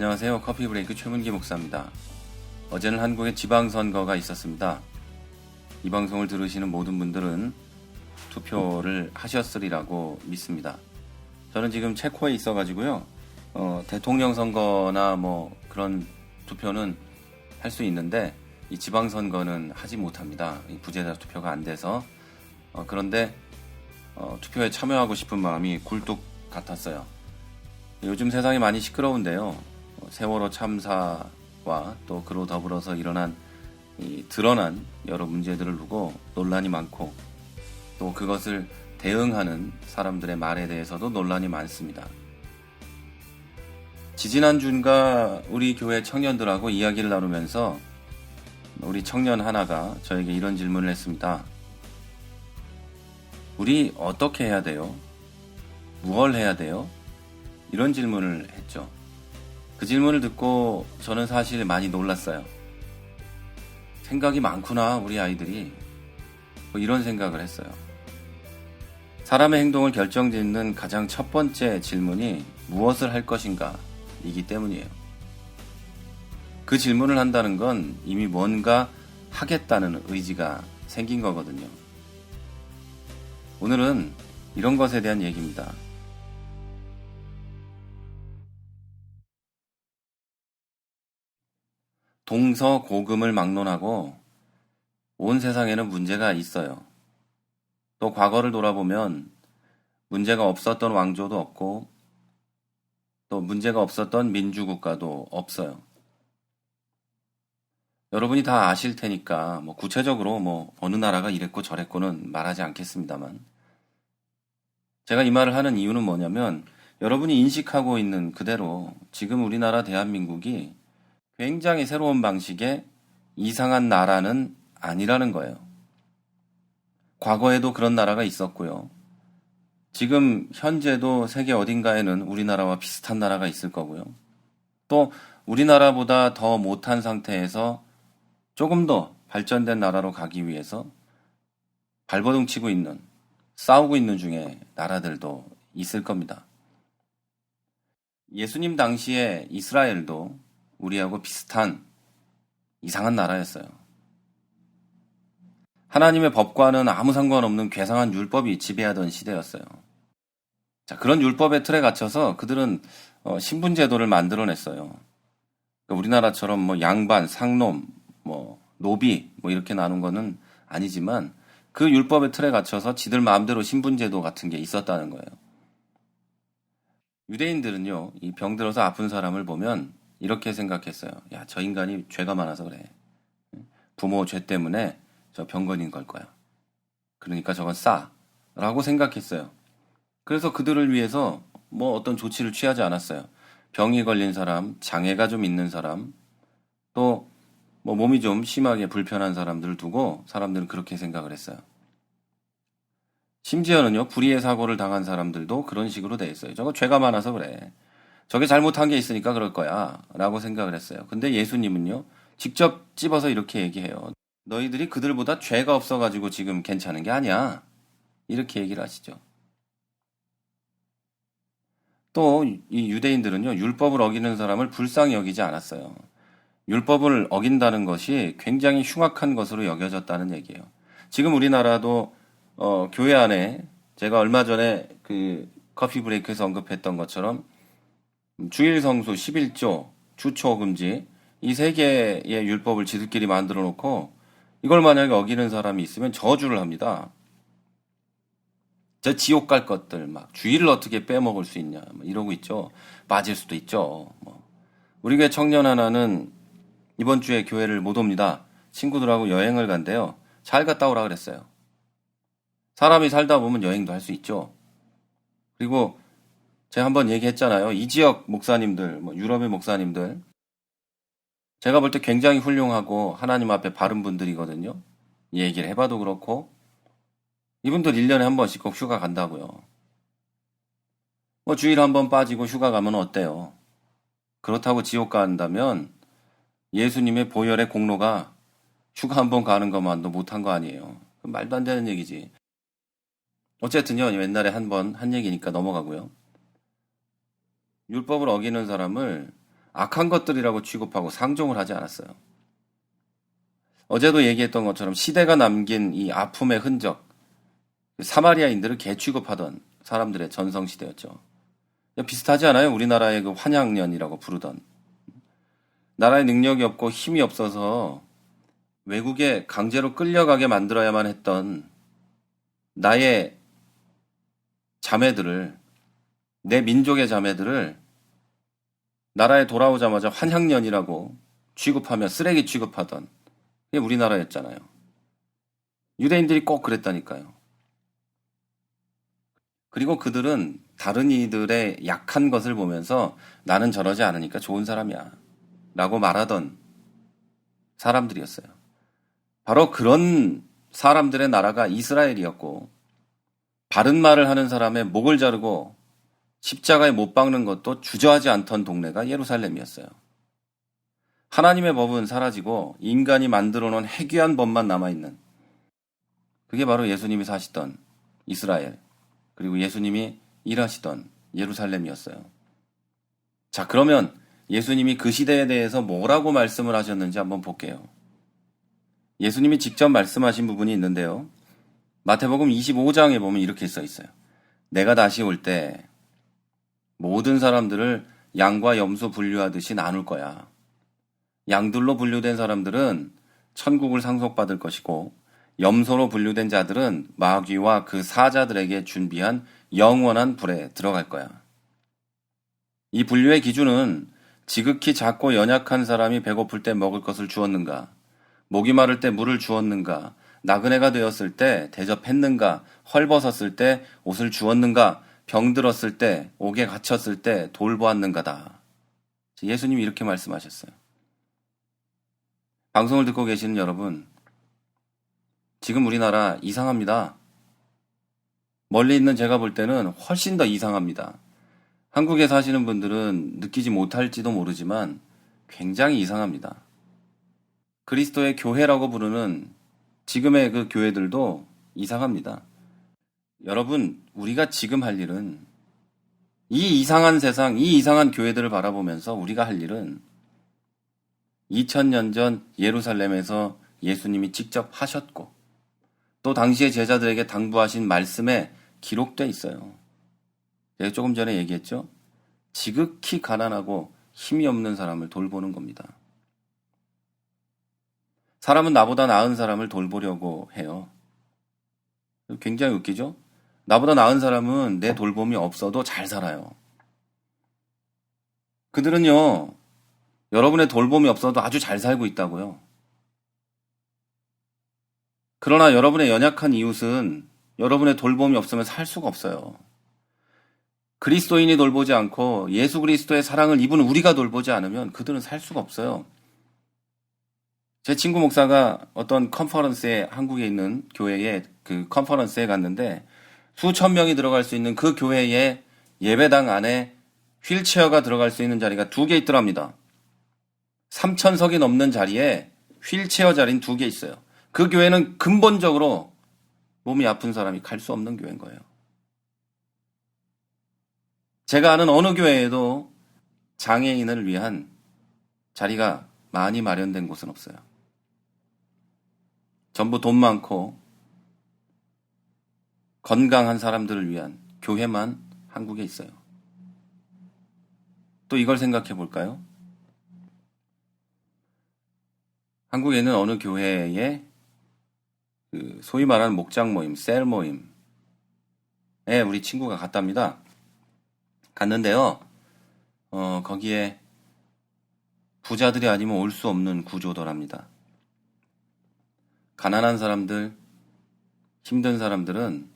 안녕하세요. 커피브레이크 최문기 목사입니다. 어제는 한국의 지방선거가 있었습니다. 이 방송을 들으시는 모든 분들은 투표를 하셨으리라고 믿습니다. 저는 지금 체코에 있어가지고요. 대통령 선거나 뭐 그런 투표는 할 수 있는데 이 지방선거는 하지 못합니다. 이 부재자 투표가 안 돼서 그런데 투표에 참여하고 싶은 마음이 굴뚝 같았어요. 요즘 세상이 많이 시끄러운데요. 세월호 참사와 또 그로 더불어서 일어난 드러난 여러 문제들을 두고 논란이 많고 또 그것을 대응하는 사람들의 말에 대해서도 논란이 많습니다. 지지난주인가 우리 교회 청년들하고 이야기를 나누면서 우리 청년 하나가 저에게 이런 질문을 했습니다. 우리 어떻게 해야 돼요? 무엇을 해야 돼요? 이런 질문을 했죠. 그 질문을 듣고 저는 사실 많이 놀랐어요. 생각이 많구나 우리 아이들이. 이런 생각을 했어요. 사람의 행동을 결정짓는 가장 첫 번째 질문이 무엇을 할 것인가 이기 때문이에요. 그 질문을 한다는 건 이미 뭔가 하겠다는 의지가 생긴 거거든요. 오늘은 이런 것에 대한 얘기입니다. 동서고금을 막론하고 온 세상에는 문제가 있어요. 또 과거를 돌아보면 문제가 없었던 왕조도 없고 또 문제가 없었던 민주국가도 없어요. 여러분이 다 아실 테니까 구체적으로 어느 나라가 이랬고 저랬고는 말하지 않겠습니다만 제가 이 말을 하는 이유는 뭐냐면 여러분이 인식하고 있는 그대로 지금 우리나라 대한민국이 굉장히 새로운 방식의 이상한 나라는 아니라는 거예요. 과거에도 그런 나라가 있었고요. 지금 현재도 세계 어딘가에는 우리나라와 비슷한 나라가 있을 거고요. 또 우리나라보다 더 못한 상태에서 조금 더 발전된 나라로 가기 위해서 발버둥 치고 있는, 싸우고 있는 중에 나라들도 있을 겁니다. 예수님 당시에 이스라엘도 우리하고 비슷한 이상한 나라였어요. 하나님의 법과는 아무 상관없는 괴상한 율법이 지배하던 시대였어요. 자, 그런 율법의 틀에 갇혀서 그들은 신분제도를 만들어냈어요. 그러니까 우리나라처럼 양반, 상놈, 노비 이렇게 나눈 거는 아니지만 그 율법의 틀에 갇혀서 지들 마음대로 신분제도 같은 게 있었다는 거예요. 유대인들은요, 이 병들어서 아픈 사람을 보면 이렇게 생각했어요. 야, 저 인간이 죄가 많아서 그래. 부모 죄 때문에 저 병 걸린 걸 거야. 그러니까 저건 라고 생각했어요. 그래서 그들을 위해서 어떤 조치를 취하지 않았어요. 병이 걸린 사람, 장애가 좀 있는 사람, 또 몸이 좀 심하게 불편한 사람들을 두고 사람들은 그렇게 생각을 했어요. 심지어는요, 불의의 사고를 당한 사람들도 그런 식으로 돼 있어요. 저거 죄가 많아서 그래. 저게 잘못한 게 있으니까 그럴 거야. 라고 생각을 했어요. 근데 예수님은요, 직접 집어서 이렇게 얘기해요. 너희들이 그들보다 죄가 없어가지고 지금 괜찮은 게 아니야. 이렇게 얘기를 하시죠. 또 이 유대인들은요, 율법을 어기는 사람을 불쌍히 여기지 않았어요. 율법을 어긴다는 것이 굉장히 흉악한 것으로 여겨졌다는 얘기예요. 지금 우리나라도 교회 안에 제가 얼마 전에 그 커피 브레이크에서 언급했던 것처럼 주일 성수 11조, 주초 금지 이 세 개의 율법을 지들끼리 만들어 놓고 이걸 만약에 어기는 사람이 있으면 저주를 합니다. 저 지옥 갈 것들 주일을 어떻게 빼먹을 수 있냐 이러고 있죠. 빠질 수도 있죠. 우리 교회 청년 하나는 이번 주에 교회를 못 옵니다. 친구들하고 여행을 간대요. 잘 갔다 오라 그랬어요. 사람이 살다 보면 여행도 할 수 있죠. 그리고 제가 한번 얘기했잖아요. 이 지역 목사님들, 유럽의 목사님들 제가 볼 때 굉장히 훌륭하고 하나님 앞에 바른 분들이거든요. 이 얘기를 해봐도 그렇고 이분들 1년에 한 번씩 꼭 휴가 간다고요. 주일 한 번 빠지고 휴가 가면 어때요? 그렇다고 지옥 간다면 예수님의 보혈의 공로가 휴가 한 번 가는 것만도 못한 거 아니에요. 말도 안 되는 얘기지. 어쨌든요, 옛날에 한 번 한 얘기니까 넘어가고요. 율법을 어기는 사람을 악한 것들이라고 취급하고 상종을 하지 않았어요. 어제도 얘기했던 것처럼 시대가 남긴 이 아픔의 흔적, 사마리아인들을 개 취급하던 사람들의 전성시대였죠. 비슷하지 않아요? 우리나라의 그 환양년이라고 부르던. 나라의 능력이 없고 힘이 없어서 외국에 강제로 끌려가게 만들어야만 했던 나의 자매들을, 내 민족의 자매들을 나라에 돌아오자마자 환향년이라고 취급하며 쓰레기 취급하던 그게 우리나라였잖아요. 유대인들이 꼭 그랬다니까요. 그리고 그들은 다른 이들의 약한 것을 보면서 나는 저러지 않으니까 좋은 사람이야 라고 말하던 사람들이었어요. 바로 그런 사람들의 나라가 이스라엘이었고, 바른 말을 하는 사람의 목을 자르고 십자가에 못 박는 것도 주저하지 않던 동네가 예루살렘이었어요. 하나님의 법은 사라지고 인간이 만들어 놓은 해괴한 법만 남아있는, 그게 바로 예수님이 사시던 이스라엘, 그리고 예수님이 일하시던 예루살렘이었어요. 자, 그러면 예수님이 그 시대에 대해서 뭐라고 말씀을 하셨는지 한번 볼게요. 예수님이 직접 말씀하신 부분이 있는데요. 마태복음 25장에 보면 이렇게 써 있어요. 내가 다시 올 때 모든 사람들을 양과 염소 분류하듯이 나눌 거야. 양들로 분류된 사람들은 천국을 상속받을 것이고, 염소로 분류된 자들은 마귀와 그 사자들에게 준비한 영원한 불에 들어갈 거야. 이 분류의 기준은 지극히 작고 연약한 사람이 배고플 때 먹을 것을 주었는가, 목이 마를 때 물을 주었는가, 나그네가 되었을 때 대접했는가, 헐벗었을 때 옷을 주었는가, 병들었을 때, 옥에 갇혔을 때 돌보았는가다. 예수님이 이렇게 말씀하셨어요. 방송을 듣고 계시는 여러분, 지금 우리나라 이상합니다. 멀리 있는 제가 볼 때는 훨씬 더 이상합니다. 한국에 사시는 분들은 느끼지 못할지도 모르지만 굉장히 이상합니다. 그리스도의 교회라고 부르는 지금의 그 교회들도 이상합니다. 여러분, 우리가 지금 할 일은, 이 이상한 세상, 이 이상한 교회들을 바라보면서 우리가 할 일은 2000년 전 예루살렘에서 예수님이 직접 하셨고, 또 당시의 제자들에게 당부하신 말씀에 기록되어 있어요. 제가 조금 전에 얘기했죠? 지극히 가난하고 힘이 없는 사람을 돌보는 겁니다. 사람은 나보다 나은 사람을 돌보려고 해요. 굉장히 웃기죠? 나보다 나은 사람은 내 돌봄이 없어도 잘 살아요. 그들은요, 여러분의 돌봄이 없어도 아주 잘 살고 있다고요. 그러나 여러분의 연약한 이웃은 여러분의 돌봄이 없으면 살 수가 없어요. 그리스도인이 돌보지 않고 예수 그리스도의 사랑을 입은 우리가 돌보지 않으면 그들은 살 수가 없어요. 제 친구 목사가 어떤 컨퍼런스에, 한국에 있는 교회에 그 컨퍼런스에 갔는데, 수천 명이 들어갈 수 있는 그 교회의 예배당 안에 휠체어가 들어갈 수 있는 자리가 2개 있더랍니다. 3,000석이 넘는 자리에 휠체어 자리는 2개 있어요. 그 교회는 근본적으로 몸이 아픈 사람이 갈 수 없는 교회인 거예요. 제가 아는 어느 교회에도 장애인을 위한 자리가 많이 마련된 곳은 없어요. 전부 돈 많고 건강한 사람들을 위한 교회만 한국에 있어요. 또 이걸 생각해 볼까요? 한국에는 어느 교회에 그 소위 말하는 목장 모임, 셀 모임에 우리 친구가 갔답니다. 갔는데요. 거기에 부자들이 아니면 올 수 없는 구조더랍니다. 가난한 사람들, 힘든 사람들은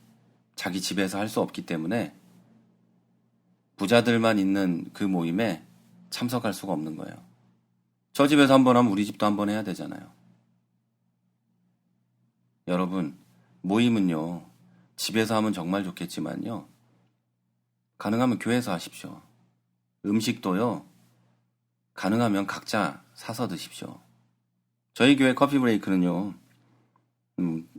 자기 집에서 할 수 없기 때문에 부자들만 있는 그 모임에 참석할 수가 없는 거예요. 저 집에서 한번 하면 우리 집도 한번 해야 되잖아요. 여러분, 모임은요, 집에서 하면 정말 좋겠지만요, 가능하면 교회에서 하십시오. 음식도요, 가능하면 각자 사서 드십시오. 저희 교회 커피 브레이크는요,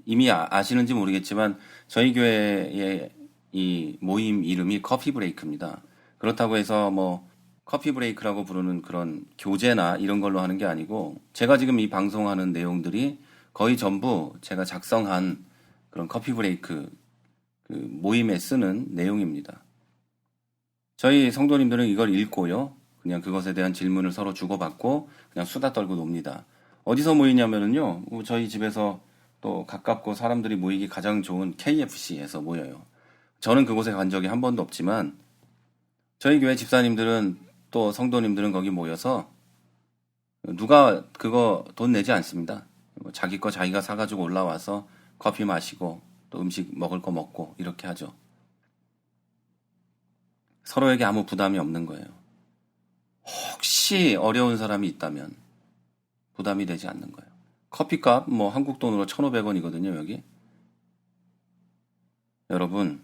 이미 아시는지 모르겠지만 저희 교회의 이 모임 이름이 커피 브레이크입니다. 그렇다고 해서 뭐 커피 브레이크라고 부르는 그런 교재나 이런 걸로 하는 게 아니고 제가 지금 이 방송하는 내용들이 거의 전부 제가 작성한 그런 커피 브레이크 그 모임에 쓰는 내용입니다. 저희 성도님들은 이걸 읽고요. 그냥 그것에 대한 질문을 서로 주고받고 그냥 수다 떨고 놉니다. 어디서 모이냐면요. 저희 집에서 또 가깝고 사람들이 모이기 가장 좋은 KFC에서 모여요. 저는 그곳에 간 적이 한 번도 없지만 저희 교회 집사님들은 또 성도님들은 거기 모여서 누가 그거 돈 내지 않습니다. 자기 거 자기가 사가지고 올라와서 커피 마시고 또 음식 먹을 거 먹고 이렇게 하죠. 서로에게 아무 부담이 없는 거예요. 혹시 어려운 사람이 있다면 부담이 되지 않는 거예요. 커피값 뭐 한국 돈으로 1,500원이거든요, 여기. 여러분,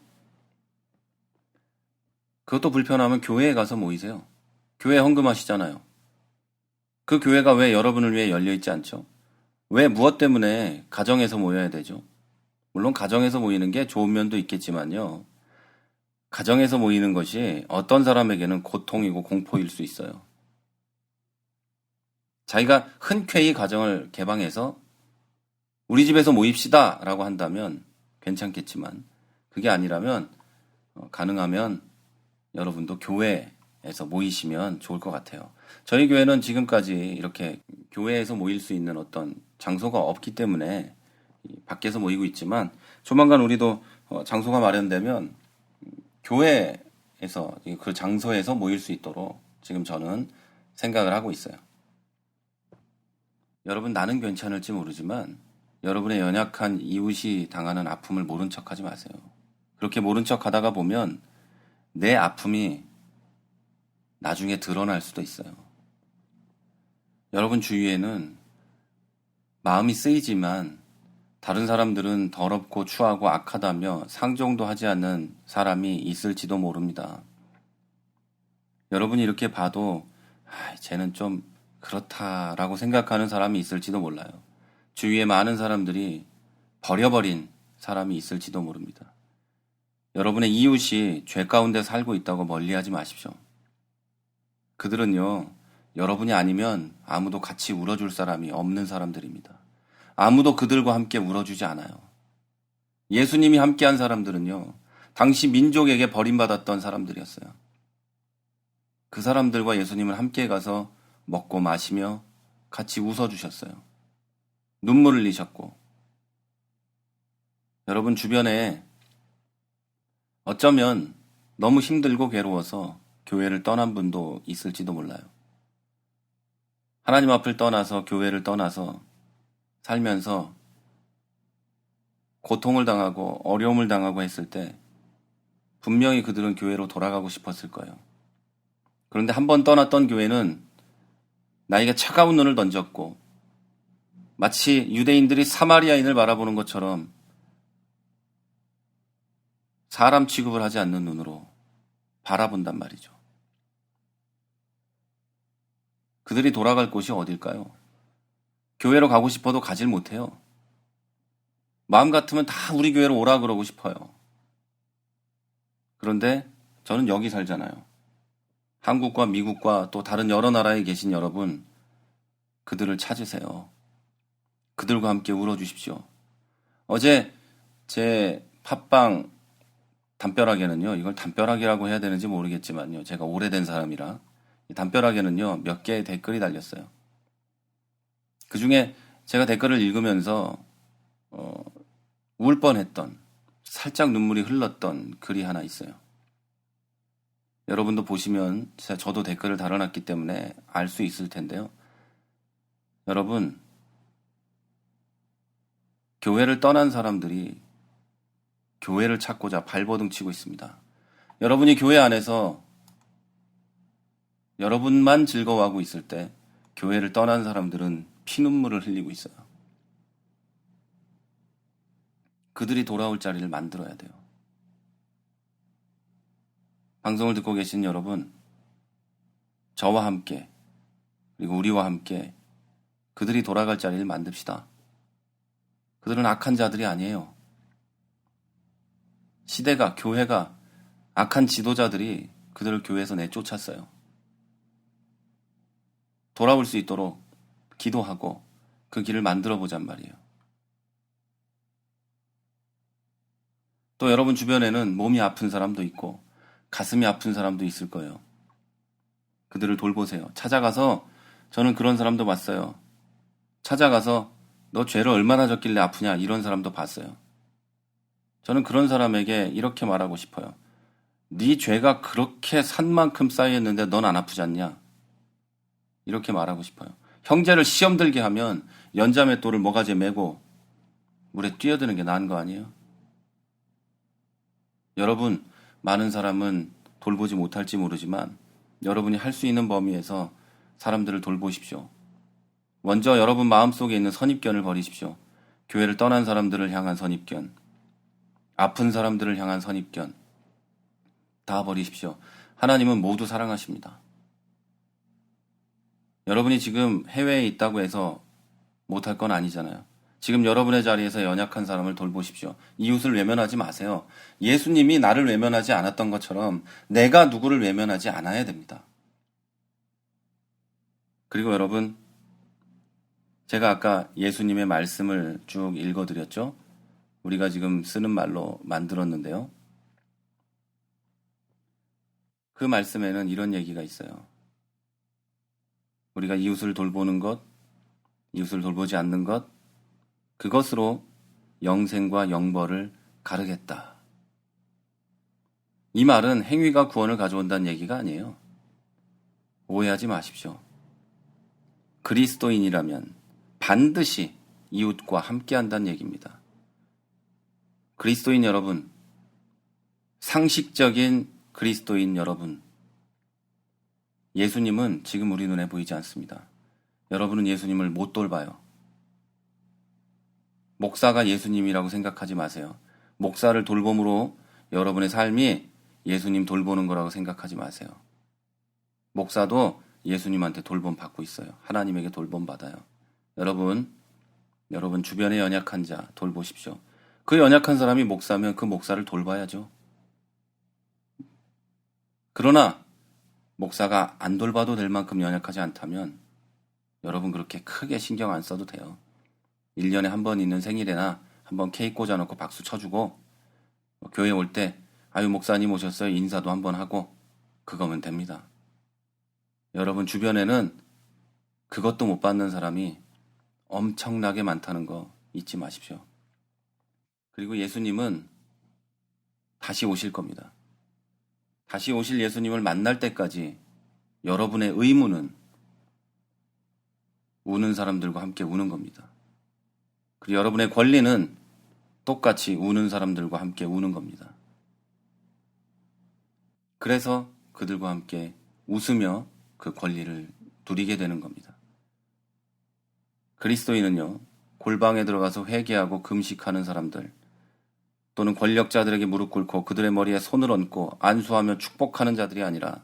그것도 불편하면 교회에 가서 모이세요. 교회 헌금하시잖아요. 그 교회가 왜 여러분을 위해 열려있지 않죠? 왜 무엇 때문에 가정에서 모여야 되죠? 물론 가정에서 모이는 게 좋은 면도 있겠지만요. 가정에서 모이는 것이 어떤 사람에게는 고통이고 공포일 수 있어요. 자기가 흔쾌히 가정을 개방해서 우리 집에서 모입시다 라고 한다면 괜찮겠지만 그게 아니라면 가능하면 여러분도 교회에서 모이시면 좋을 것 같아요. 저희 교회는 지금까지 이렇게 교회에서 모일 수 있는 어떤 장소가 없기 때문에 밖에서 모이고 있지만 조만간 우리도 장소가 마련되면 교회에서 그 장소에서 모일 수 있도록 지금 저는 생각을 하고 있어요. 여러분 나는 괜찮을지 모르지만 여러분의 연약한 이웃이 당하는 아픔을 모른 척하지 마세요. 그렇게 모른 척하다가 보면 내 아픔이 나중에 드러날 수도 있어요. 여러분 주위에는 마음이 쓰이지만 다른 사람들은 더럽고 추하고 악하다며 상종도 하지 않는 사람이 있을지도 모릅니다. 여러분이 이렇게 봐도 쟤는 좀 그렇다라고 생각하는 사람이 있을지도 몰라요. 주위에 많은 사람들이 버려버린 사람이 있을지도 모릅니다. 여러분의 이웃이 죄 가운데 살고 있다고 멀리하지 마십시오. 그들은요, 여러분이 아니면 아무도 같이 울어줄 사람이 없는 사람들입니다. 아무도 그들과 함께 울어주지 않아요. 예수님이 함께한 사람들은요, 당시 민족에게 버림받았던 사람들이었어요. 그 사람들과 예수님은 함께 가서 먹고 마시며 같이 웃어주셨어요. 눈물을 흘리셨고. 여러분 주변에 어쩌면 너무 힘들고 괴로워서 교회를 떠난 분도 있을지도 몰라요. 하나님 앞을 떠나서 교회를 떠나서 살면서 고통을 당하고 어려움을 당하고 했을 때 분명히 그들은 교회로 돌아가고 싶었을 거예요. 그런데 한 번 떠났던 교회는 나에게 차가운 눈을 던졌고 마치 유대인들이 사마리아인을 바라보는 것처럼 사람 취급을 하지 않는 눈으로 바라본단 말이죠. 그들이 돌아갈 곳이 어딜까요? 교회로 가고 싶어도 가질 못해요. 마음 같으면 다 우리 교회로 오라 그러고 싶어요. 그런데 저는 여기 살잖아요. 한국과 미국과 또 다른 여러 나라에 계신 여러분, 그들을 찾으세요. 그들과 함께 울어주십시오. 어제 제 팟빵 담벼락에는요, 이걸 담벼락이라고 해야 되는지 모르겠지만요, 제가 오래된 사람이라 담벼락에는요 몇 개의 댓글이 달렸어요. 그 중에 제가 댓글을 읽으면서 울 뻔했던, 살짝 눈물이 흘렀던 글이 하나 있어요. 여러분도 보시면 저도 댓글을 달아놨기 때문에 알 수 있을 텐데요. 여러분, 교회를 떠난 사람들이 교회를 찾고자 발버둥 치고 있습니다. 여러분이 교회 안에서 여러분만 즐거워하고 있을 때 교회를 떠난 사람들은 피눈물을 흘리고 있어요. 그들이 돌아올 자리를 만들어야 돼요. 방송을 듣고 계신 여러분, 저와 함께 그리고 우리와 함께 그들이 돌아갈 자리를 만듭시다. 그들은 악한 자들이 아니에요. 시대가, 교회가, 악한 지도자들이 그들을 교회에서 내쫓았어요. 돌아올 수 있도록 기도하고 그 길을 만들어 보잔 말이에요. 또 여러분 주변에는 몸이 아픈 사람도 있고 가슴이 아픈 사람도 있을 거예요. 그들을 돌보세요. 찾아가서, 저는 그런 사람도 봤어요. 찾아가서 너 죄를 얼마나 졌길래 아프냐, 이런 사람도 봤어요. 저는 그런 사람에게 이렇게 말하고 싶어요. 네 죄가 그렇게 산만큼 쌓여있는데 넌 안 아프지 않냐? 이렇게 말하고 싶어요. 형제를 시험 들게 하면 연자맷돌을 모가지에 메고 물에 뛰어드는 게 나은 거 아니에요? 여러분, 많은 사람은 돌보지 못할지 모르지만 여러분이 할 수 있는 범위에서 사람들을 돌보십시오. 먼저 여러분 마음속에 있는 선입견을 버리십시오. 교회를 떠난 사람들을 향한 선입견, 아픈 사람들을 향한 선입견 다 버리십시오. 하나님은 모두 사랑하십니다. 여러분이 지금 해외에 있다고 해서 못할 건 아니잖아요. 지금 여러분의 자리에서 연약한 사람을 돌보십시오. 이웃을 외면하지 마세요. 예수님이 나를 외면하지 않았던 것처럼 내가 누구를 외면하지 않아야 됩니다. 그리고 여러분, 제가 아까 예수님의 말씀을 쭉 읽어드렸죠? 우리가 지금 쓰는 말로 만들었는데요. 그 말씀에는 이런 얘기가 있어요. 우리가 이웃을 돌보는 것, 이웃을 돌보지 않는 것, 그것으로 영생과 영벌을 가르겠다. 이 말은 행위가 구원을 가져온다는 얘기가 아니에요. 오해하지 마십시오. 그리스도인이라면 반드시 이웃과 함께 한다는 얘기입니다. 그리스도인 여러분, 상식적인 그리스도인 여러분, 예수님은 지금 우리 눈에 보이지 않습니다. 여러분은 예수님을 못 돌봐요. 목사가 예수님이라고 생각하지 마세요. 목사를 돌봄으로 여러분의 삶이 예수님 돌보는 거라고 생각하지 마세요. 목사도 예수님한테 돌봄 받고 있어요. 하나님에게 돌봄 받아요. 여러분 주변에 연약한 자 돌보십시오. 그 연약한 사람이 목사면 그 목사를 돌봐야죠. 그러나 목사가 안 돌봐도 될 만큼 연약하지 않다면 여러분 그렇게 크게 신경 안 써도 돼요. 1년에 한 번 있는 생일에나 한번 케이크 꽂아놓고 박수 쳐주고 교회 올 때 아유 목사님 오셨어요 인사도 한번 하고 그거면 됩니다. 여러분 주변에는 그것도 못 받는 사람이 엄청나게 많다는 거 잊지 마십시오. 그리고 예수님은 다시 오실 겁니다. 다시 오실 예수님을 만날 때까지 여러분의 의무는 우는 사람들과 함께 우는 겁니다. 그리고 여러분의 권리는 똑같이 우는 사람들과 함께 우는 겁니다. 그래서 그들과 함께 웃으며 그 권리를 누리게 되는 겁니다. 그리스도인은요, 골방에 들어가서 회개하고 금식하는 사람들, 또는 권력자들에게 무릎 꿇고 그들의 머리에 손을 얹고 안수하며 축복하는 자들이 아니라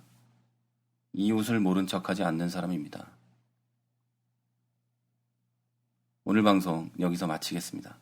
이웃을 모른 척하지 않는 사람입니다. 오늘 방송 여기서 마치겠습니다.